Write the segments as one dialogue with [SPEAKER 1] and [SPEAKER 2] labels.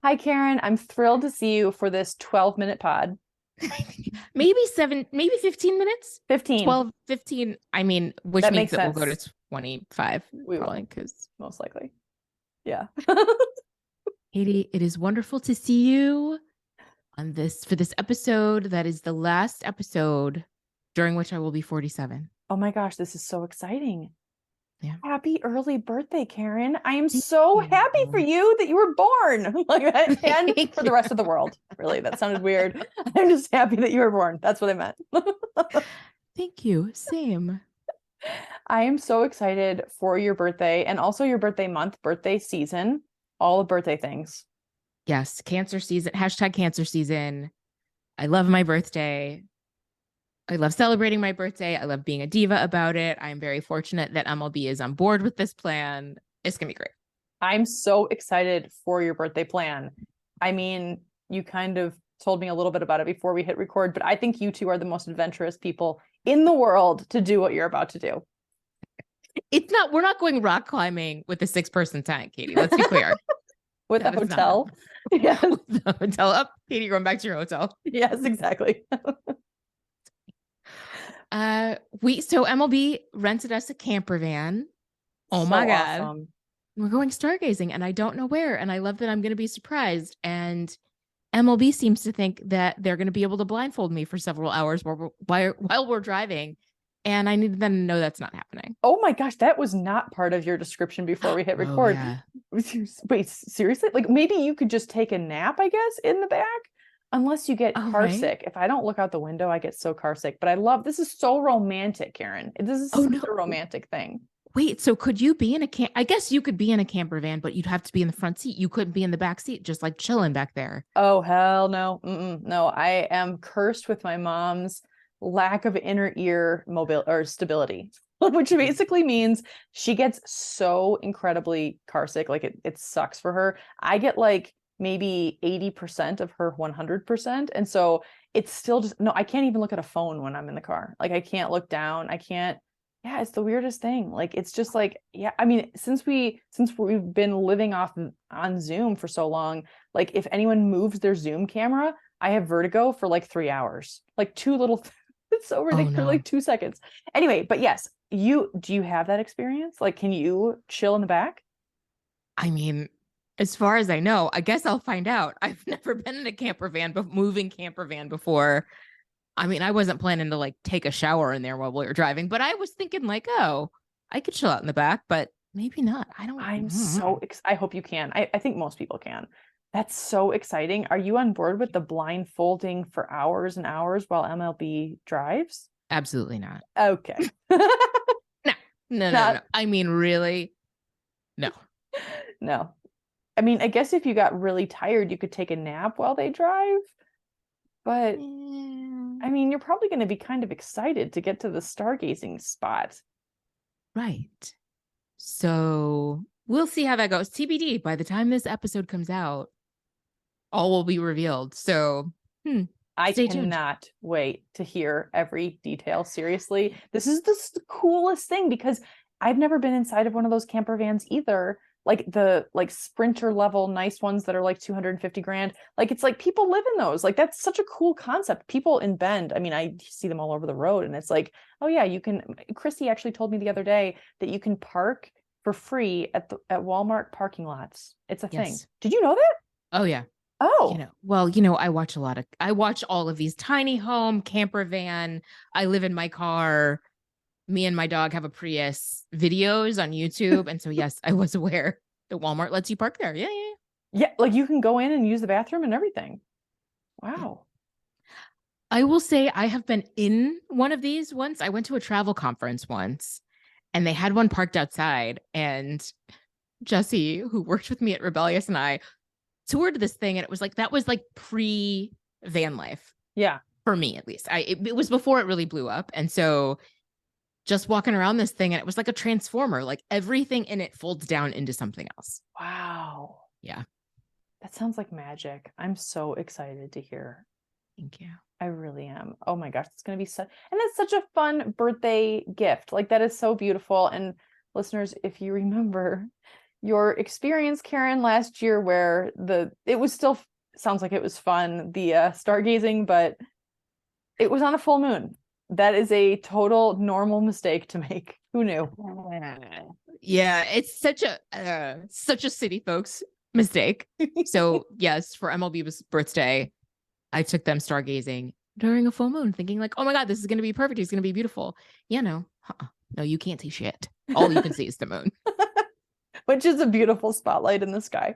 [SPEAKER 1] Hi, Karen. I'm thrilled to see you for this 12-minute pod.
[SPEAKER 2] Maybe 15 minutes.
[SPEAKER 1] 15.
[SPEAKER 2] 12, 15. I mean, which
[SPEAKER 1] That
[SPEAKER 2] means
[SPEAKER 1] makes
[SPEAKER 2] that we'll go to
[SPEAKER 1] sense.
[SPEAKER 2] 25
[SPEAKER 1] We
[SPEAKER 2] probably
[SPEAKER 1] will,
[SPEAKER 2] because
[SPEAKER 1] most likely. Yeah.
[SPEAKER 2] Katie, it is wonderful to see you on this for this episode. That is the last episode during which I will be 47.
[SPEAKER 1] Oh my gosh, this is so exciting.
[SPEAKER 2] Yeah.
[SPEAKER 1] Happy early birthday, Karen. I am
[SPEAKER 2] Thank
[SPEAKER 1] so happy for
[SPEAKER 2] you.
[SPEAKER 1] you that you were born. Like that, and
[SPEAKER 2] Thank
[SPEAKER 1] for
[SPEAKER 2] you.
[SPEAKER 1] the rest of the world. Really, that sounded weird. I'm just happy that you were born. That's what I meant.
[SPEAKER 2] Thank you. Same.
[SPEAKER 1] I am so excited for your birthday and also your birthday month, birthday season, all the birthday things.
[SPEAKER 2] Yes. Cancer season. Hashtag cancer season. I love my birthday. I love celebrating my birthday. I love being a diva about it. I'm very fortunate that MLB is on board with this plan. It's going to be great.
[SPEAKER 1] I'm so excited for your birthday plan. I mean, you kind of told me a little bit about it before we hit record, but I think you two are the most adventurous people in the world to do what you're about to do.
[SPEAKER 2] We're not going rock climbing with a 6-person tent, Katie. Let's be clear.
[SPEAKER 1] With a
[SPEAKER 2] That is not
[SPEAKER 1] hotel.
[SPEAKER 2] happening.
[SPEAKER 1] Yes.
[SPEAKER 2] With the hotel up. Katie, you're going back to your hotel.
[SPEAKER 1] Yes, exactly.
[SPEAKER 2] So MLB rented us a camper van. Oh
[SPEAKER 1] So
[SPEAKER 2] my God.
[SPEAKER 1] awesome.
[SPEAKER 2] We're going stargazing and I don't know where. And I love that I'm going to be surprised. And MLB seems to think that they're going to be able to blindfold me for several hours while we're driving. And I need them to know that's not happening.
[SPEAKER 1] Oh my gosh, that was not part of your description before we hit
[SPEAKER 2] Oh,
[SPEAKER 1] record.
[SPEAKER 2] yeah.
[SPEAKER 1] Wait, seriously? Like maybe you could just take a nap, I guess, in the back, unless you get
[SPEAKER 2] Oh,
[SPEAKER 1] car
[SPEAKER 2] right.
[SPEAKER 1] sick. If I don't look out the window, I get so car sick. But I love this is so romantic, Karen. This is
[SPEAKER 2] Oh,
[SPEAKER 1] such
[SPEAKER 2] no.
[SPEAKER 1] a romantic thing.
[SPEAKER 2] Wait, so could you be in a camp? I guess you could be in a camper van, but you'd have to be in the front seat. You couldn't be in the back seat, just like chilling back there.
[SPEAKER 1] Oh, hell no. No, I am cursed with my mom's lack of inner ear mobile or stability, which basically means she gets so incredibly car sick. Like it sucks for her. I get like maybe 80% of her 100%. And so it's still just, no, I can't even look at a phone when I'm in the car. Like I can't look down. I can't, yeah, it's the weirdest thing. Like it's just like, yeah, I mean, since we've been living off on Zoom for so long, like if anyone moves their Zoom camera, I have vertigo for like 3 hours. Like two little, it's so
[SPEAKER 2] Oh,
[SPEAKER 1] ridiculous,
[SPEAKER 2] no.
[SPEAKER 1] like 2 seconds. Anyway, but yes, do you have that experience? Like, can you chill in the back?
[SPEAKER 2] I mean, as far as I know, I guess I'll find out. I've never been in a moving camper van before. I mean, I wasn't planning to like take a shower in there while we were driving, but I was thinking like, oh, I could chill out in the back, but maybe not. I don't.
[SPEAKER 1] I hope you can. I think most people can. That's so exciting. Are you on board with the blindfolding for hours and hours while MLB drives?
[SPEAKER 2] Absolutely not.
[SPEAKER 1] Okay.
[SPEAKER 2] No, no, no, no.
[SPEAKER 1] Not,
[SPEAKER 2] I mean, really? No.
[SPEAKER 1] no. I mean, I guess if you got really tired, you could take a nap while they drive, but I mean, you're probably going to be kind of excited to get to the stargazing spot.
[SPEAKER 2] Right. So we'll see how that goes. TBD. By the time this episode comes out, all will be revealed. So,
[SPEAKER 1] I
[SPEAKER 2] stay tuned.
[SPEAKER 1] cannot wait to hear every detail. Seriously, this is the coolest thing because I've never been inside of one of those camper vans either. Like the like sprinter level nice ones that are like 250 grand. Like it's like people live in those. Like that's such a cool concept. People in Bend, I mean, I see them all over the road and it's like, oh yeah, you can. Chrissy actually told me the other day that you can park for free at Walmart parking lots. It's a thing.
[SPEAKER 2] Yes.
[SPEAKER 1] Did you know that?
[SPEAKER 2] Oh, yeah.
[SPEAKER 1] Oh,
[SPEAKER 2] I watch all of these tiny home camper van. I live in my car. Me and my dog have a Prius videos on YouTube. And so, yes, I was aware that Walmart lets you park there. Yeah, yeah,
[SPEAKER 1] yeah, like you can go in and use the bathroom and everything.
[SPEAKER 2] yeah.
[SPEAKER 1] Wow.
[SPEAKER 2] I will say I have been in one of these once. I went to a travel conference once and they had one parked outside. And Jesse, who worked with me at Rebellious, and I toured this thing. And it was like, that was like pre van life
[SPEAKER 1] Yeah.
[SPEAKER 2] for me, at least. It was before it really blew up. And so just walking around this thing, and it was like a transformer, like everything in it folds down into something else.
[SPEAKER 1] Wow.
[SPEAKER 2] Yeah.
[SPEAKER 1] That sounds like magic. I'm so excited to hear.
[SPEAKER 2] Thank you.
[SPEAKER 1] I really am. Oh my gosh, it's going to be such, and that's such a fun birthday gift. Like that is so beautiful. And listeners, if you remember, your experience, Karen, last year where it was still sounds like it was fun, the stargazing, but it was on a full moon. That is a total normal mistake to make. Who knew?
[SPEAKER 2] Yeah, it's such a city folks mistake. So yes, for MLB's birthday, I took them stargazing during a full moon, thinking like, oh my God, this is gonna be perfect. It's gonna be beautiful. Yeah, no. No, you can't see shit. All you can see is the moon.
[SPEAKER 1] Which is a beautiful spotlight in the sky.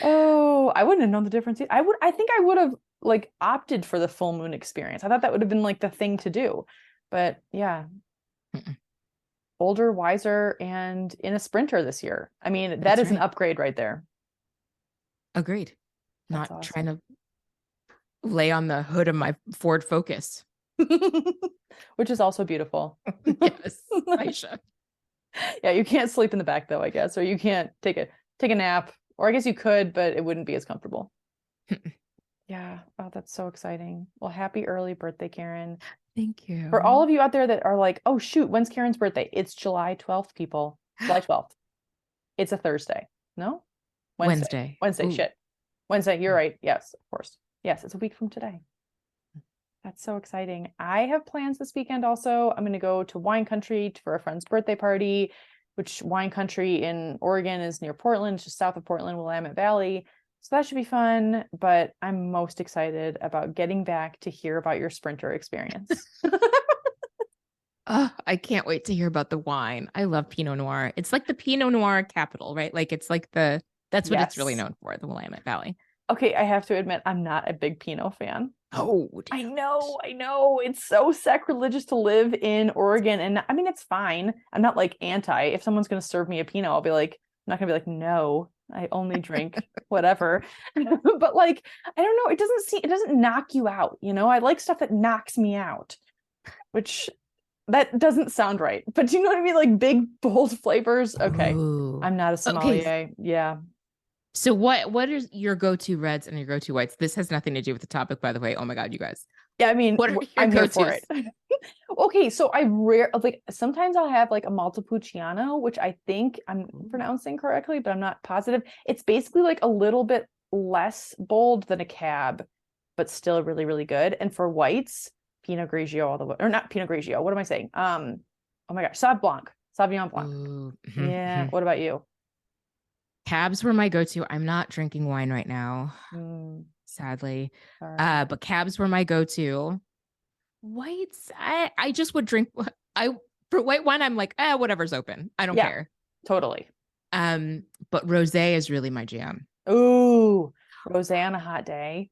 [SPEAKER 1] Oh, I wouldn't have known the difference. I think I would have like opted for the full moon experience. I thought that would have been like the thing to do. But yeah.
[SPEAKER 2] Mm-mm.
[SPEAKER 1] Older, wiser, and in a sprinter this year. I mean, that
[SPEAKER 2] That's
[SPEAKER 1] is an
[SPEAKER 2] right.
[SPEAKER 1] upgrade right there.
[SPEAKER 2] Agreed.
[SPEAKER 1] That's
[SPEAKER 2] Not trying
[SPEAKER 1] awesome.
[SPEAKER 2] to lay on the hood of my Ford Focus.
[SPEAKER 1] Which is also beautiful.
[SPEAKER 2] Yes, I should.
[SPEAKER 1] Yeah, you can't sleep in the back though, I guess, or you can't take a nap, or I guess you could, but it wouldn't be as comfortable. Yeah. Oh, that's so exciting. Well, happy early birthday, Karen.
[SPEAKER 2] Thank you.
[SPEAKER 1] For all of you out there that are like, oh shoot, when's Karen's birthday? It's July 12th, people. July 12th. It's a Thursday. No? Wednesday. Wednesday,
[SPEAKER 2] Ooh.
[SPEAKER 1] shit. Wednesday, you're right. Yes, of course. Yes, it's a week from today. That's so exciting. I have plans this weekend also. I'm going to go to wine country for a friend's birthday party, which wine country in Oregon is near Portland, just south of Portland, Willamette Valley. So that should be fun, but I'm most excited about getting back to hear about your sprinter experience.
[SPEAKER 2] I can't wait to hear about the wine. I love Pinot Noir. It's like the Pinot Noir capital, right? Like it's like that's what it's really
[SPEAKER 1] Yes.
[SPEAKER 2] known for, the Willamette Valley.
[SPEAKER 1] Okay, I have to admit, I'm not a big Pinot fan.
[SPEAKER 2] Oh,
[SPEAKER 1] I know. It's so sacrilegious to live in Oregon. And I mean, it's fine. I'm not like anti. If someone's going to serve me a Pinot, I'll be like, I'm not going to be like, no, I only drink whatever. But like, I don't know. It doesn't knock you out. You know, I like stuff that knocks me out, which that doesn't sound right. But do you know what I mean? Like big, bold flavors. Okay.
[SPEAKER 2] Ooh.
[SPEAKER 1] I'm not a
[SPEAKER 2] Okay.
[SPEAKER 1] sommelier. Yeah.
[SPEAKER 2] So what is your go-to reds and your go-to whites? This has nothing to do with the topic, by the way. Oh my God, you guys.
[SPEAKER 1] Yeah, I mean,
[SPEAKER 2] What are your
[SPEAKER 1] I'm here for
[SPEAKER 2] go-tos?
[SPEAKER 1] it. Okay, so like sometimes I'll have like a Montepulciano, which I think I'm pronouncing correctly, but I'm not positive. It's basically like a little bit less bold than a cab, but still really, really good. And for whites, Pinot Grigio all the way, or not Pinot Grigio. What am I saying? Oh my gosh, Sauv Blanc, Sauvignon Blanc.
[SPEAKER 2] Ooh,
[SPEAKER 1] Yeah. What about you?
[SPEAKER 2] Cabs were my go-to. I'm not drinking wine right now,
[SPEAKER 1] Mm,
[SPEAKER 2] sadly.
[SPEAKER 1] sorry.
[SPEAKER 2] But cabs were my go-to. Whites, I just would drink. I For white wine, I'm like, whatever's open. I don't
[SPEAKER 1] Yeah,
[SPEAKER 2] care.
[SPEAKER 1] totally.
[SPEAKER 2] But rosé is really my jam.
[SPEAKER 1] Ooh, rosé on a hot day.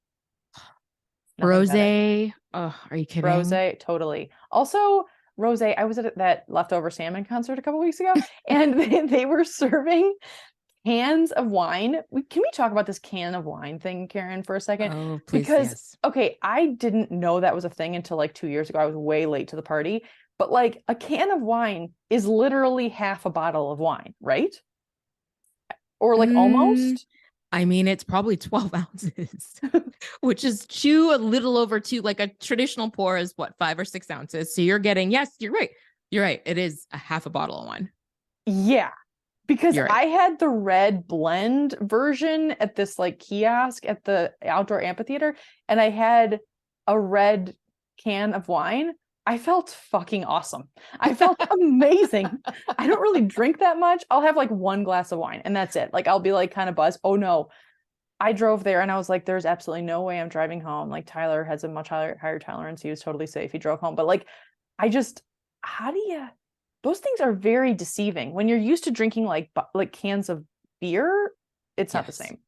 [SPEAKER 1] Nothing better.
[SPEAKER 2] Rosé. Oh, are you kidding?
[SPEAKER 1] Rosé, totally. Also, rosé, I was at that leftover salmon concert a couple weeks ago, and they were serving cans of wine. Can we talk about this can of wine thing, Karen, for a second?
[SPEAKER 2] Oh, please,
[SPEAKER 1] Because,
[SPEAKER 2] yes.
[SPEAKER 1] okay, I didn't know that was a thing until like 2 years ago. I was way late to the party. But like a can of wine is literally half a bottle of wine, right? Or like
[SPEAKER 2] Mm,
[SPEAKER 1] almost.
[SPEAKER 2] I mean, it's probably 12 ounces, which is a little over two. Like a traditional pour is what, 5 or 6 ounces. So you're getting, yes, you're right. You're right. It is a half a bottle of wine.
[SPEAKER 1] Yeah, because
[SPEAKER 2] You're right.
[SPEAKER 1] I had the red blend version at this like kiosk at the outdoor amphitheater, and I had a red can of wine. I felt fucking awesome. I felt amazing. I don't really drink that much. I'll have like one glass of wine and that's it. Like I'll be like kind of buzzed. Oh no. I drove there and I was like, there's absolutely no way I'm driving home. Like Tyler has a much higher tolerance. He was totally safe. He drove home. But like, I just, how do you, those things are very deceiving. When you're used to drinking like cans of beer, it's not the
[SPEAKER 2] Yes.
[SPEAKER 1] same.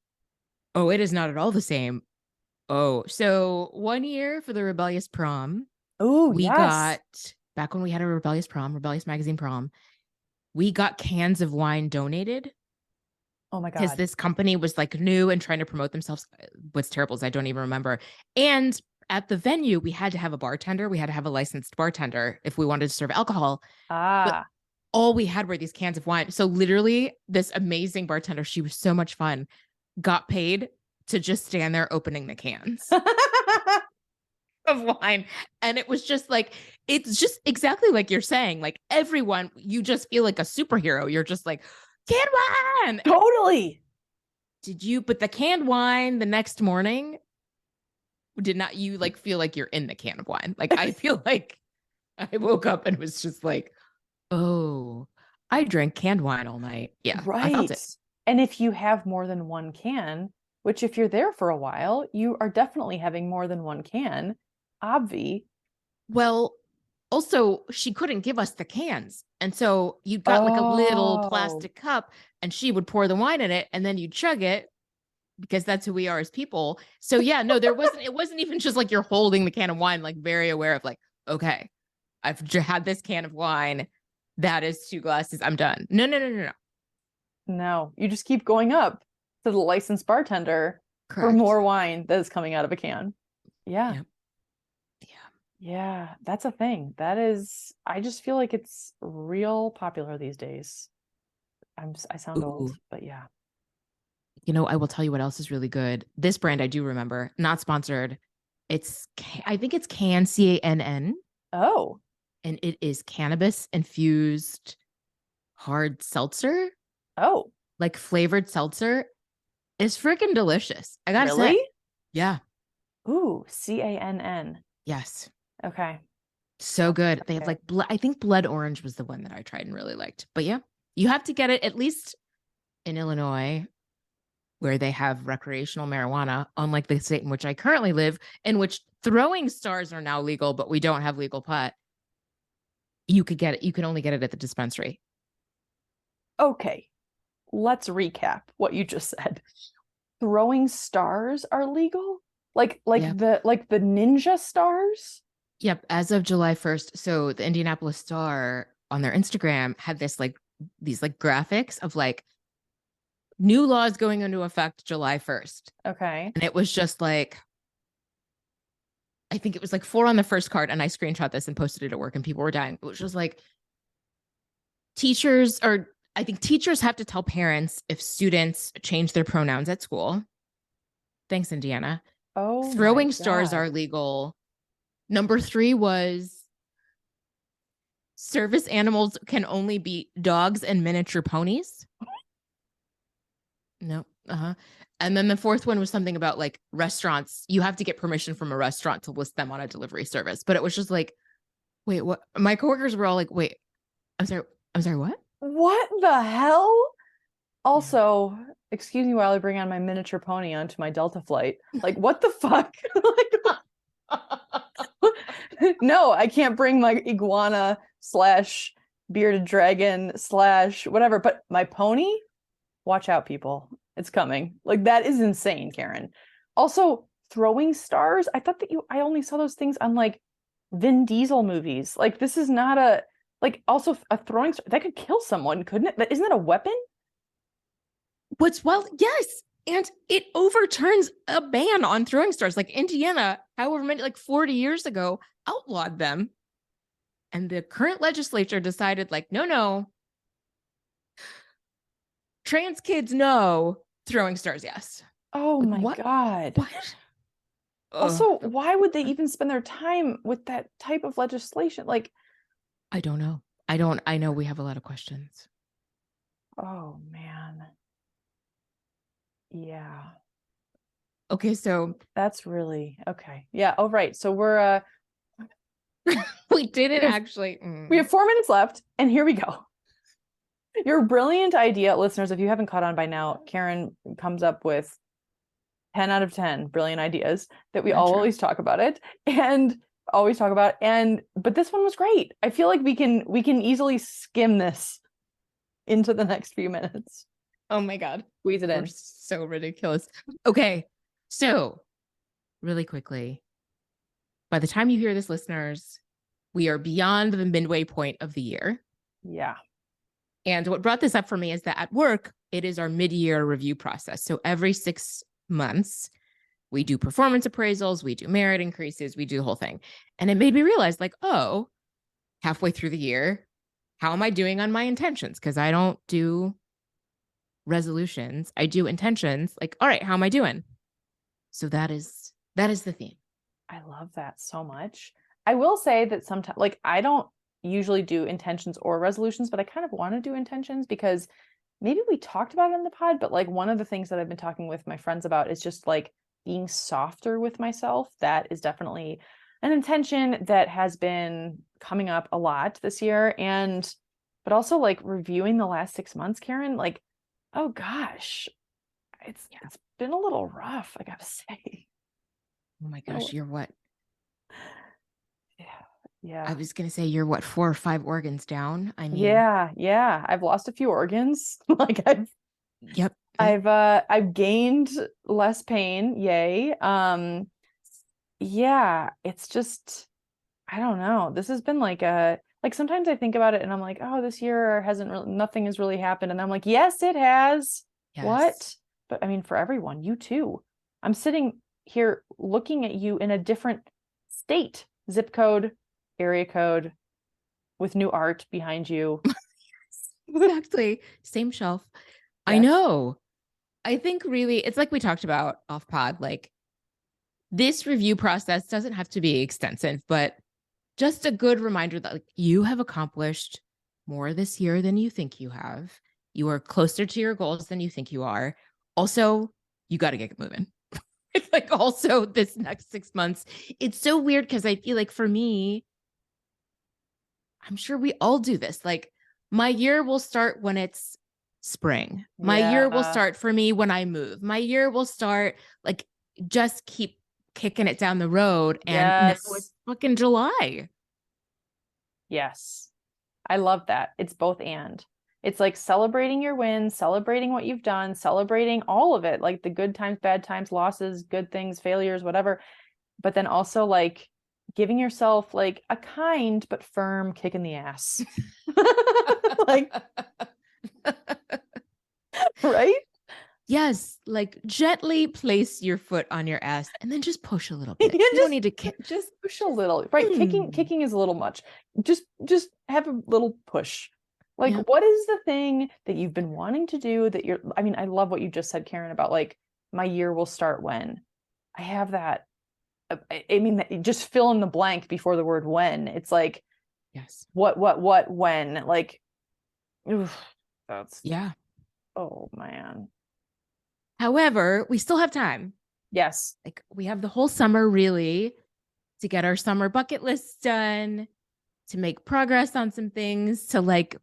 [SPEAKER 2] Oh, it is not at all the same. Oh, so one year for the Rebellious Prom,
[SPEAKER 1] Oh,
[SPEAKER 2] we
[SPEAKER 1] yes.
[SPEAKER 2] got, back when we had a Rebellious Prom, Rebellious Magazine Prom, we got cans of wine donated
[SPEAKER 1] Oh my
[SPEAKER 2] because
[SPEAKER 1] God.
[SPEAKER 2] this company was like new and trying to promote themselves. What's terrible is I don't even remember. And at the venue, we had to have a bartender. We had to have a licensed bartender if we wanted to serve alcohol. But
[SPEAKER 1] Ah.
[SPEAKER 2] all we had were these cans of wine. So literally, this amazing bartender, she was so much fun, got paid to just stand there opening the cans of wine. And it was just like, it's just exactly like you're saying, like everyone, you just feel like a superhero. You're just like, canned wine.
[SPEAKER 1] Totally.
[SPEAKER 2] But the canned wine the next morning, did not you like feel like you're in the can of wine? Like, I feel like I woke up and was just like, oh, I drank canned wine all night. Yeah, I felt
[SPEAKER 1] Right.
[SPEAKER 2] it.
[SPEAKER 1] And if you have more than one can, which if you're there for a while, you are definitely having more than one can, obvi.
[SPEAKER 2] Well, also, she couldn't give us the cans. And so you got like a little
[SPEAKER 1] Oh,
[SPEAKER 2] plastic cup and she would pour the wine in it and then you chug it because that's who we are as people. So yeah, no, it wasn't even just like you're holding the can of wine, like very aware of like, okay, had this can of wine. That is 2 glasses. I'm done. No, no, no, no, no.
[SPEAKER 1] no. You just keep going up to the licensed bartender for
[SPEAKER 2] Correct.
[SPEAKER 1] more wine that is coming out of a can. Yeah.
[SPEAKER 2] Yep. Yeah.
[SPEAKER 1] Yeah, that's a thing. That is, I just feel like it's real popular these days. I sound old,
[SPEAKER 2] Ooh.
[SPEAKER 1] but yeah.
[SPEAKER 2] I will tell you what else is really good. This brand I do remember, not sponsored. I think it's CANN,
[SPEAKER 1] Oh,
[SPEAKER 2] and it is cannabis infused hard seltzer,
[SPEAKER 1] oh,
[SPEAKER 2] like flavored seltzer. It's freaking delicious. I gotta
[SPEAKER 1] really?
[SPEAKER 2] say. Yeah.
[SPEAKER 1] Ooh, CANN.
[SPEAKER 2] Yes.
[SPEAKER 1] Okay.
[SPEAKER 2] So good. They have
[SPEAKER 1] Okay.
[SPEAKER 2] like I think blood orange was the one that I tried and really liked. But yeah, you have to get it at least in Illinois, where they have recreational marijuana, unlike the state in which I currently live, in which throwing stars are now legal, but we don't have legal pot. You could get it. You can only get it at the dispensary.
[SPEAKER 1] Okay. Let's recap what you just said. Throwing stars are legal?
[SPEAKER 2] Yep.
[SPEAKER 1] Like the ninja stars?
[SPEAKER 2] Yep. As of July 1st. So the Indianapolis Star on their Instagram had these like graphics of like new laws going into effect July 1st.
[SPEAKER 1] Okay.
[SPEAKER 2] And it was just like, I think it was like 4 on the first card. And I screenshot this and posted it at work and people were dying. It was just like I think teachers have to tell parents if students change their pronouns at school. Thanks, Indiana.
[SPEAKER 1] Oh my
[SPEAKER 2] Throwing stars
[SPEAKER 1] God.
[SPEAKER 2] are legal. Number 3 was service animals can only be dogs and miniature ponies. No. Uh-huh. And then the 4th one was something about like restaurants. You have to get permission from a restaurant to list them on a delivery service. But it was just like, wait, what? My coworkers were all like, wait, I'm sorry. I'm sorry, what?
[SPEAKER 1] What the hell?
[SPEAKER 2] Yeah.
[SPEAKER 1] Also, excuse me while I bring on my miniature pony onto my Delta flight. Like, what the fuck? No, I can't bring my iguana slash bearded dragon slash whatever, but my pony, watch out, people. It's coming. Like, that is insane, Karen. Also, throwing stars. I thought that I only saw those things on like Vin Diesel movies. Like, this is not also a throwing star that could kill someone, couldn't it? Isn't that a weapon?
[SPEAKER 2] Yes. And it overturns a ban on throwing stars. Like Indiana, however many, like 40 years ago, outlawed them. And the current legislature decided, like, no. Trans kids, no. Throwing stars, yes.
[SPEAKER 1] Oh
[SPEAKER 2] Like,
[SPEAKER 1] my
[SPEAKER 2] what?
[SPEAKER 1] God.
[SPEAKER 2] What?
[SPEAKER 1] Also,
[SPEAKER 2] Ugh.
[SPEAKER 1] why would they even spend their time with that type of legislation? Like,
[SPEAKER 2] I don't know. I know we have a lot of questions.
[SPEAKER 1] oh man. Yeah.
[SPEAKER 2] Okay, so
[SPEAKER 1] That's really okay. Yeah. Oh, right. So
[SPEAKER 2] we didn't
[SPEAKER 1] we have,
[SPEAKER 2] actually.
[SPEAKER 1] we have 4 minutes left, and here we go. Your brilliant idea, listeners, if you haven't caught on by now, Karen comes up with 10 out of 10 brilliant ideas that we
[SPEAKER 2] Not true.
[SPEAKER 1] always talk about it and always talk about. But this one was great. I feel like we can easily skim this into the next few minutes.
[SPEAKER 2] Oh my God.
[SPEAKER 1] Squeeze it
[SPEAKER 2] We're
[SPEAKER 1] in.
[SPEAKER 2] so ridiculous. Okay. So, really quickly, by the time you hear this, listeners, we are beyond the midway point of the year.
[SPEAKER 1] Yeah.
[SPEAKER 2] And what brought this up for me is that at work, it is our mid-year review process. So every 6 months, we do performance appraisals, we do merit increases, we do the whole thing. And it made me realize, like, oh, halfway through the year, how am I doing on my intentions? Because I don't do resolutions. I do intentions. Like, all right, how am I doing? So that is the theme.
[SPEAKER 1] I love that so much. I will say that sometimes, like, I don't usually do intentions or resolutions, but I kind of want to do intentions because maybe we talked about it in the pod, but like one of the things that I've been talking with my friends about is just like being softer with myself. That is definitely an intention that has been coming up a lot this year. And, but also like reviewing the last 6 months, Karen, like, oh gosh, it's been a little rough, I gotta say.
[SPEAKER 2] Oh my
[SPEAKER 1] Oh,
[SPEAKER 2] gosh, you're what?
[SPEAKER 1] yeah.
[SPEAKER 2] I
[SPEAKER 1] Yeah.
[SPEAKER 2] was gonna say you're what, 4 or 5 organs down. I mean,
[SPEAKER 1] Yeah. Yeah. I've lost a few organs. Like
[SPEAKER 2] yep.
[SPEAKER 1] I've gained less pain. Yay. Yeah, it's just I don't know. This has been like a like sometimes I think about it and I'm like, oh, this year hasn't really nothing has really happened. And I'm like, yes, it has.
[SPEAKER 2] Yes.
[SPEAKER 1] What? But I mean, for everyone, you too. I'm sitting here looking at you in a different state, zip code, area code, with new art behind you.
[SPEAKER 2] Exactly. Same shelf. I
[SPEAKER 1] Yes.
[SPEAKER 2] know. I think really it's like we talked about off pod, like this review process doesn't have to be extensive, but just a good reminder that like you have accomplished more this year than you think you have. You are closer to your goals than you think you are. Also, you got to get moving. It's like also this next 6 months. It's so weird because I feel like for me, I'm sure we all do this. Like my year will start when it's spring. My year will
[SPEAKER 1] Yeah.
[SPEAKER 2] start for me when I move. My year will start like just keep kicking it down the road. And now it's
[SPEAKER 1] Yes.
[SPEAKER 2] fucking July.
[SPEAKER 1] Yes. I love that. It's both and. It's like celebrating your wins, celebrating what you've done, celebrating all of it, like the good times, bad times, losses, good things, failures, whatever. But then also like giving yourself like a kind but firm kick in the ass. Like, right?
[SPEAKER 2] Yes, like gently place your foot on your ass and then just push a little
[SPEAKER 1] You
[SPEAKER 2] bit. You don't
[SPEAKER 1] just
[SPEAKER 2] need to kick.
[SPEAKER 1] just push a little. Right. Kicking is a little much. Just have a little push. Like,
[SPEAKER 2] Yep.
[SPEAKER 1] what is the thing that you've been wanting to do that you're, I mean, I love what you just said, Karen, about like my year will start when. I have that. I mean, just fill in the blank before the word when. It's like,
[SPEAKER 2] Yes.
[SPEAKER 1] what, when? Like, oof, that's,
[SPEAKER 2] Yeah.
[SPEAKER 1] oh man.
[SPEAKER 2] However, we still have time.
[SPEAKER 1] Yes.
[SPEAKER 2] Like we have the whole summer really to get our summer bucket lists done, to make progress on some things, to like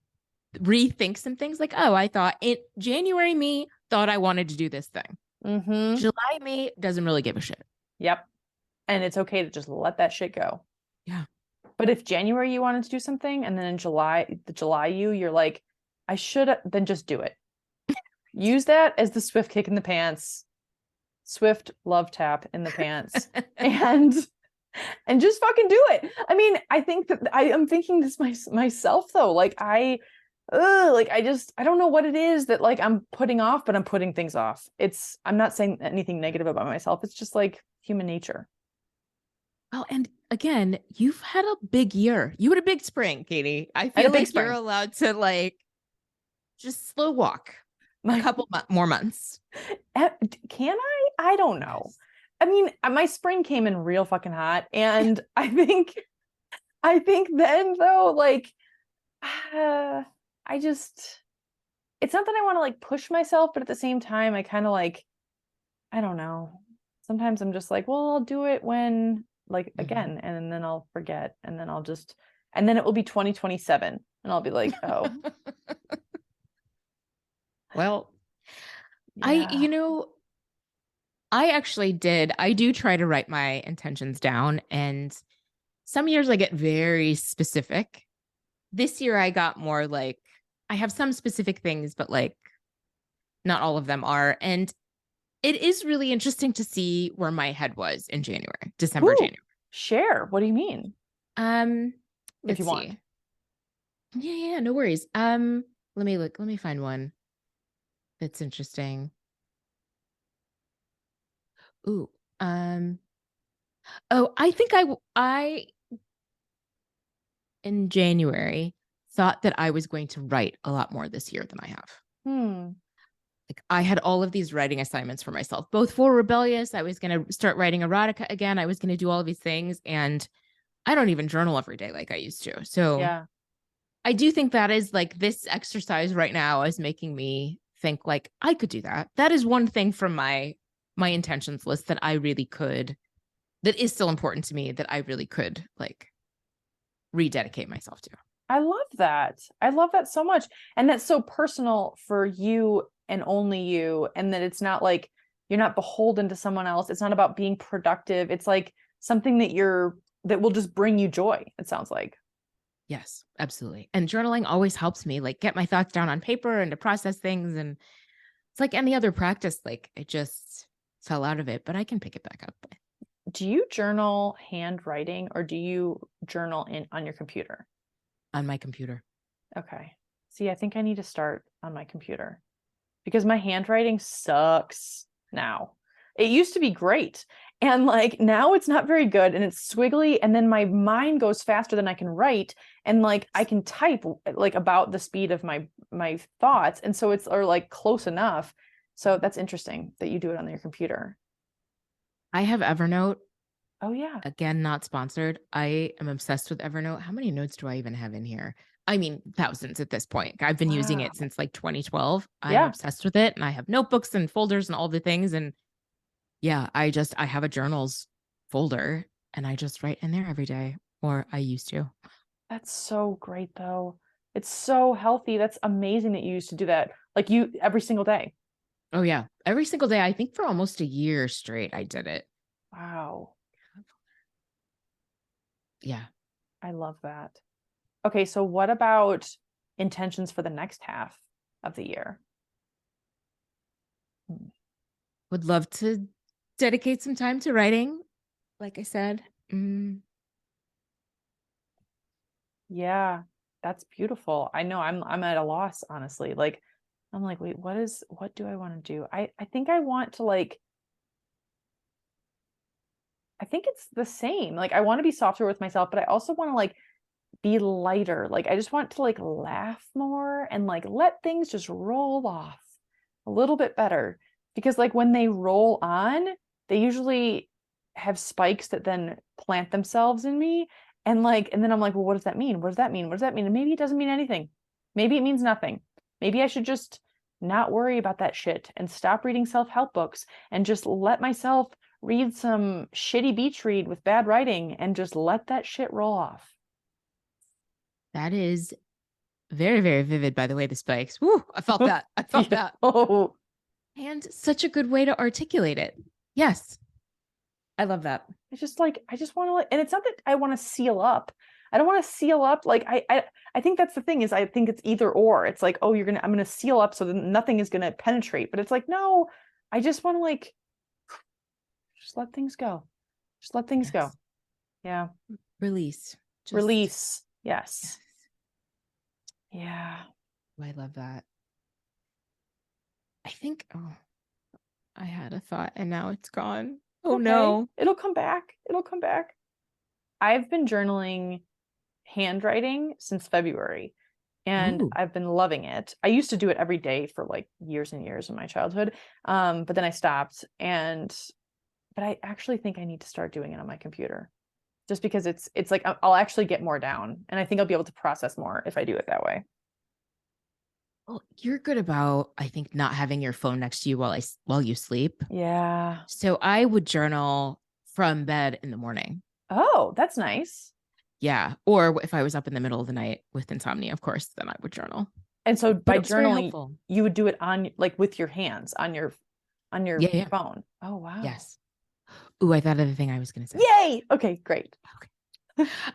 [SPEAKER 2] rethink some things like, oh, I thought it January me thought I wanted to do this thing.
[SPEAKER 1] Mm-hmm.
[SPEAKER 2] July me doesn't really give a shit.
[SPEAKER 1] Yep. And it's okay to just let that shit go.
[SPEAKER 2] Yeah.
[SPEAKER 1] But if January you wanted to do something and then in July, the July you're like, I should then just do it. Use that as the swift kick in the pants, swift love tap in the pants. And just fucking do it. I mean, I think that I am thinking this myself though. Like like I don't know what it is that like I'm putting off, but I'm putting things off. I'm not saying anything negative about myself. It's just like human nature.
[SPEAKER 2] Well, and again, you've had a big year. You had a big spring, Katie. I
[SPEAKER 1] I had a
[SPEAKER 2] feel
[SPEAKER 1] big
[SPEAKER 2] like you're
[SPEAKER 1] spring.
[SPEAKER 2] allowed to like just slow walk a
[SPEAKER 1] My
[SPEAKER 2] couple more months.
[SPEAKER 1] can I? I don't know.
[SPEAKER 2] Yes.
[SPEAKER 1] I mean, my spring came in real fucking hot, and I think then though, like, I just it's not that I want to like push myself, but at the same time, I kind of like I don't know. Sometimes I'm just like, well, I'll do it when like
[SPEAKER 2] Mhm.
[SPEAKER 1] again, and then I'll forget, and then I'll just and then it will be 2027, and I'll be like, oh
[SPEAKER 2] Well,
[SPEAKER 1] yeah,
[SPEAKER 2] I actually did. I do try to write my intentions down, and some years I get very specific. This year I got more like I have some specific things, but like not all of them are. And it is really interesting to see where my head was in January, December,
[SPEAKER 1] ooh,
[SPEAKER 2] January.
[SPEAKER 1] share. What do you mean?
[SPEAKER 2] Um,
[SPEAKER 1] If
[SPEAKER 2] let's
[SPEAKER 1] you want.
[SPEAKER 2] see. Yeah, no worries. Let me look. Let me find one that's interesting. Ooh, um, oh, I think I in January thought that I was going to write a lot more this year than I have.
[SPEAKER 1] Hmm.
[SPEAKER 2] Like I had all of these writing assignments for myself, both for Rebellious. I was going to start writing erotica again. I was going to do all of these things. And I don't even journal every day like I used to. So
[SPEAKER 1] Yeah.
[SPEAKER 2] I do think that is like this exercise right now is making me think like I could do that. That is one thing from my intentions list that I really could, that is still important to me, that I really could like rededicate myself to.
[SPEAKER 1] I love that. I love that so much. And that's so personal for you and only you. And that it's not like you're not beholden to someone else. It's not about being productive. It's like something that will just bring you joy, it sounds like.
[SPEAKER 2] Yes, absolutely. And journaling always helps me like get my thoughts down on paper and to process things. And it's like any other practice, like it just fell out of it, but I can pick it back up
[SPEAKER 1] Do you journal handwriting or do you journal on your computer?
[SPEAKER 2] on my computer.
[SPEAKER 1] Okay. See, I think I need to start on my computer because my handwriting sucks now. It used to be great. And like now it's not very good and it's squiggly. And then my mind goes faster than I can write. And like I can type like about the speed of my thoughts. And so it's or like close enough. So that's interesting that you do it on your computer.
[SPEAKER 2] I have Evernote.
[SPEAKER 1] Oh yeah.
[SPEAKER 2] Again, not sponsored. I am obsessed with Evernote. How many notes do I even have in here? I mean, thousands at this point. I've been using
[SPEAKER 1] Wow.
[SPEAKER 2] it since like 2012. I'm
[SPEAKER 1] Yeah.
[SPEAKER 2] obsessed with it. And I have notebooks and folders and all the things. And yeah, I have a journals folder and I just write in there every day, or I used to.
[SPEAKER 1] That's so great though. It's so healthy. That's amazing that you used to do that. Like you every single day.
[SPEAKER 2] Oh, yeah. Every single day, I think for almost a year straight, I did it.
[SPEAKER 1] Wow.
[SPEAKER 2] Yeah.
[SPEAKER 1] I love that. Okay, so what about intentions for the next half of the year? Hmm.
[SPEAKER 2] Would love to dedicate some time to writing. Like I said,
[SPEAKER 1] Yeah, that's beautiful. I know I'm at a loss, honestly. Like I'm like, wait, what do I want to do? I think I want to like I think it's the same. Like I want to be softer with myself, but I also want to like be lighter. Like I just want to like laugh more and like let things just roll off a little bit better. Because like when they roll on, they usually have spikes that then plant themselves in me. And then I'm like, well, what does that mean? What does that mean? What does that mean? And maybe it doesn't mean anything. Maybe it means nothing. Maybe I should just not worry about that shit and stop reading self-help books and just let myself read some shitty beach read with bad writing and just let that shit roll off.
[SPEAKER 2] that is very, very vivid, by the way, the spikes. Woo, I felt that. I felt that.
[SPEAKER 1] Oh,
[SPEAKER 2] And such a good way to articulate it. Yes. I love that.
[SPEAKER 1] it's just like I just want to, and it's not that I want to seal up. I don't want to seal up. Like I think that's the thing is I think it's either or. It's like, oh, I'm gonna seal up so that nothing is gonna penetrate. But it's like, no, I just want to like just let things go. Just let things go.
[SPEAKER 2] Yes.
[SPEAKER 1] Yeah.
[SPEAKER 2] Release. Just
[SPEAKER 1] Release.
[SPEAKER 2] yes.
[SPEAKER 1] Yes. Yeah.
[SPEAKER 2] I love that. I think, oh, I had a thought and now it's gone. Oh
[SPEAKER 1] Okay.
[SPEAKER 2] no.
[SPEAKER 1] It'll come back. It'll come back. I've been journaling handwriting since February and
[SPEAKER 2] Ooh.
[SPEAKER 1] I've been loving it. I used to do it every day for like years and years in my childhood. But then I stopped but I actually think I need to start doing it on my computer just because it's like I'll actually get more down and I think I'll be able to process more if I do it that way.
[SPEAKER 2] Well, you're good about, I think, not having your phone next to you while you sleep.
[SPEAKER 1] Yeah.
[SPEAKER 2] So I would journal from bed in the morning.
[SPEAKER 1] Oh, that's nice.
[SPEAKER 2] Yeah. Or if I was up in the middle of the night with insomnia, of course, then I would journal.
[SPEAKER 1] And so
[SPEAKER 2] But
[SPEAKER 1] by
[SPEAKER 2] it was very
[SPEAKER 1] journaling,
[SPEAKER 2] helpful.
[SPEAKER 1] you would do it on like with your hands on your
[SPEAKER 2] Yeah, yeah.
[SPEAKER 1] phone. Oh, wow.
[SPEAKER 2] Yes. Ooh, I thought of the thing I was going to say.
[SPEAKER 1] Yay. Okay, great.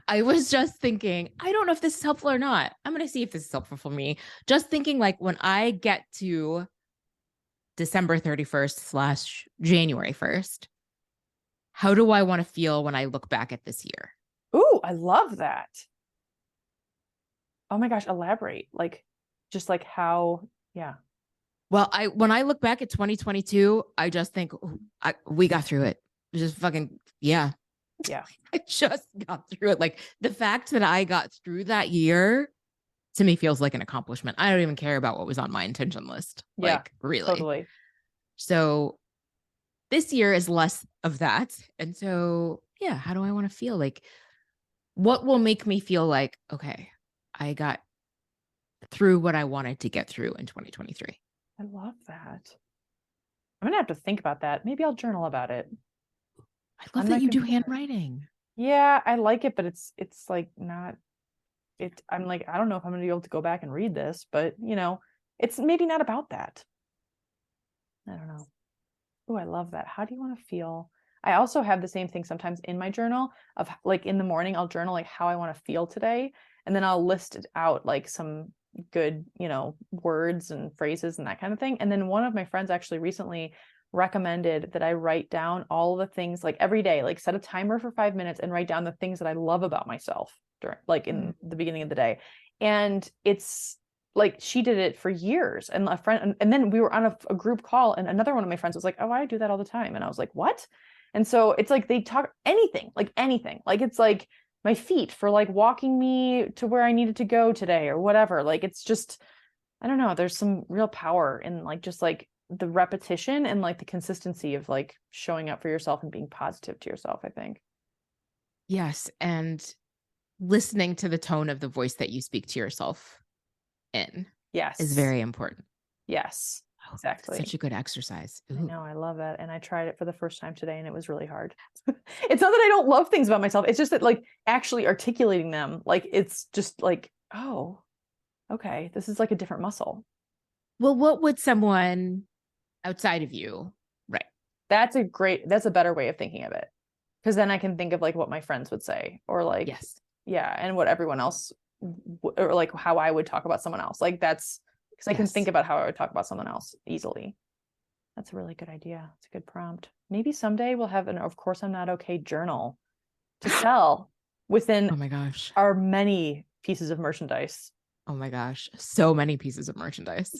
[SPEAKER 2] I was just thinking, I don't know if this is helpful or not. I'm going to see if this is helpful for me. Just thinking like when I get to December 31st / January 1st, how do I want to feel when I look back at this year?
[SPEAKER 1] Ooh, I love that. Oh my gosh, elaborate. Like just like how, yeah.
[SPEAKER 2] Well, when I look back at 2022, I just think we got through it. Just fucking, yeah.
[SPEAKER 1] Yeah.
[SPEAKER 2] I just got through it. Like the fact that I got through that year to me feels like an accomplishment. I don't even care about what was on my intention list.
[SPEAKER 1] Yeah,
[SPEAKER 2] like really.
[SPEAKER 1] totally.
[SPEAKER 2] So this year is less of that. And so, yeah, how do I want to feel? Like what will make me feel like, okay, I got through what I wanted to get through in 2023.
[SPEAKER 1] I love that. I'm gonna have to think about that. Maybe I'll journal about it.
[SPEAKER 2] I love
[SPEAKER 1] on
[SPEAKER 2] that
[SPEAKER 1] my
[SPEAKER 2] you do
[SPEAKER 1] computer.
[SPEAKER 2] handwriting.
[SPEAKER 1] Yeah, I like it, but it's like not it. I'm like, I don't know if I'm gonna be able to go back and read this, but it's maybe not about that. I don't know. Oh, I love that. How do you want to feel? I also have the same thing sometimes in my journal of like in the morning, I'll journal like how I want to feel today. And then I'll list it out like some good, words and phrases and that kind of thing. And then one of my friends actually recently recommended that I write down all the things like every day, like set a timer for 5 minutes and write down the things that I love about myself during like in the beginning of the day. And it's like she did it for years, and a friend, and then we were on a group call, and another one of my friends was like, oh, I do that all the time. And I was like, what? And so it's like they talk anything, like it's like my feet for like walking me to where I needed to go today or whatever. Like it's just, I don't know, there's some real power in like just like the repetition and like the consistency of like showing up for yourself and being positive to yourself, I think.
[SPEAKER 2] Yes. And listening to the tone of the voice that you speak to yourself in is
[SPEAKER 1] Yes.
[SPEAKER 2] very important.
[SPEAKER 1] Yes.
[SPEAKER 2] Oh,
[SPEAKER 1] Exactly.
[SPEAKER 2] such a good exercise.
[SPEAKER 1] I
[SPEAKER 2] Ooh.
[SPEAKER 1] know, I love it. And I tried it for the first time today and it was really hard. It's not that I don't love things about myself. It's just that like actually articulating them, like it's just like, oh, okay, this is like a different muscle.
[SPEAKER 2] Well, what would someone outside of you, right?
[SPEAKER 1] That's a better way of thinking of it. Because then I can think of like what my friends would say or like,
[SPEAKER 2] Yes.
[SPEAKER 1] yeah, and what everyone else or like how I would talk about someone else. Like that's because I can think
[SPEAKER 2] Yes.
[SPEAKER 1] about how I would talk about someone else easily. That's a really good idea. It's a good prompt. Maybe someday we'll have an Of Course I'm Not Okay journal to sell within
[SPEAKER 2] Oh my gosh.
[SPEAKER 1] our many pieces of merchandise.
[SPEAKER 2] Oh my gosh. So many pieces of merchandise.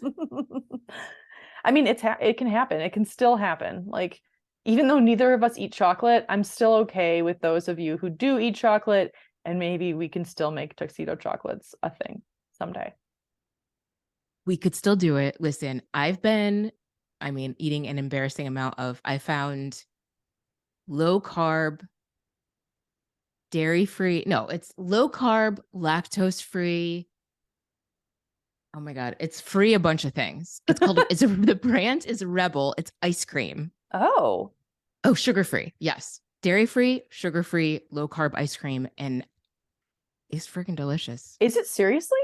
[SPEAKER 1] I mean, it can happen. It can still happen. Like, even though neither of us eat chocolate, I'm still okay with those of you who do eat chocolate, and maybe we can still make tuxedo chocolates a thing someday.
[SPEAKER 2] We could still do it. Listen, eating an embarrassing amount I found low carb, dairy free. No, it's low carb, lactose free. Oh my God. It's free a bunch of things. The brand is Rebel. It's ice cream.
[SPEAKER 1] Oh,
[SPEAKER 2] Oh, sugar free. Yes. Dairy free, sugar free, low carb ice cream. And it's freaking delicious.
[SPEAKER 1] is it seriously?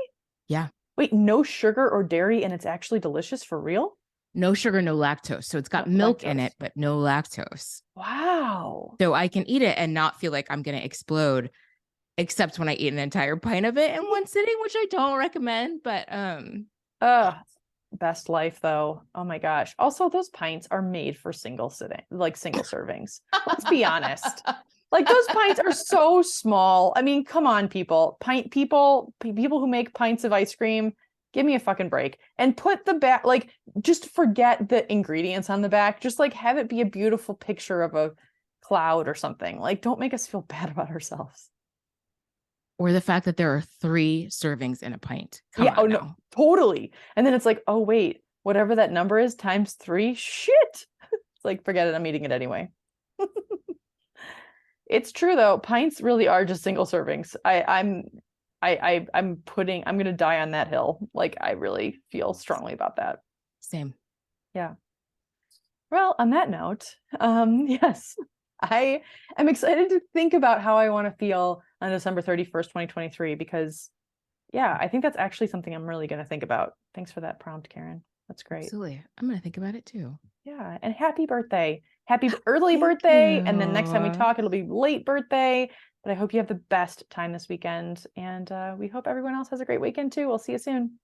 [SPEAKER 2] Yeah.
[SPEAKER 1] Wait, no sugar or dairy, and it's actually delicious for real?
[SPEAKER 2] No sugar, no lactose. So it's
[SPEAKER 1] No
[SPEAKER 2] got milk in
[SPEAKER 1] lactose.
[SPEAKER 2] it, but no lactose.
[SPEAKER 1] Wow.
[SPEAKER 2] So I can eat it and not feel like I'm going to explode, except when I eat an entire pint of it in one sitting, which I don't recommend. But
[SPEAKER 1] Ugh, best life though. Oh my gosh. Also, those pints are made for single servings. Let's be honest. Like those pints are so small. I mean, come on, people. People who make pints of ice cream, give me a fucking break. And put the back, like, just forget the ingredients on the back. Just like have it be a beautiful picture of a cloud or something. Like, don't make us feel bad about ourselves.
[SPEAKER 2] or the fact that there are 3 servings in a pint. Come
[SPEAKER 1] Yeah, oh
[SPEAKER 2] on
[SPEAKER 1] no,
[SPEAKER 2] now.
[SPEAKER 1] totally. And then it's like, oh wait, whatever that number is times three, shit. It's like, forget it, I'm eating it anyway. It's true though. Pints really are just single servings. I'm gonna die on that hill. Like I really feel strongly about that.
[SPEAKER 2] Same.
[SPEAKER 1] Yeah. Well, on that note, yes, I am excited to think about how I want to feel on December 31st, 2023, because yeah, I think that's actually something I'm really gonna think about. Thanks for that prompt, Karen. That's great.
[SPEAKER 2] Absolutely. I'm going to think about it too.
[SPEAKER 1] Yeah, and happy birthday. Happy early
[SPEAKER 2] Thank
[SPEAKER 1] birthday. And then next time we
[SPEAKER 2] you.
[SPEAKER 1] talk, it'll be late birthday. But I hope you have the best time this weekend. And we hope everyone else has a great weekend too. We'll see you soon.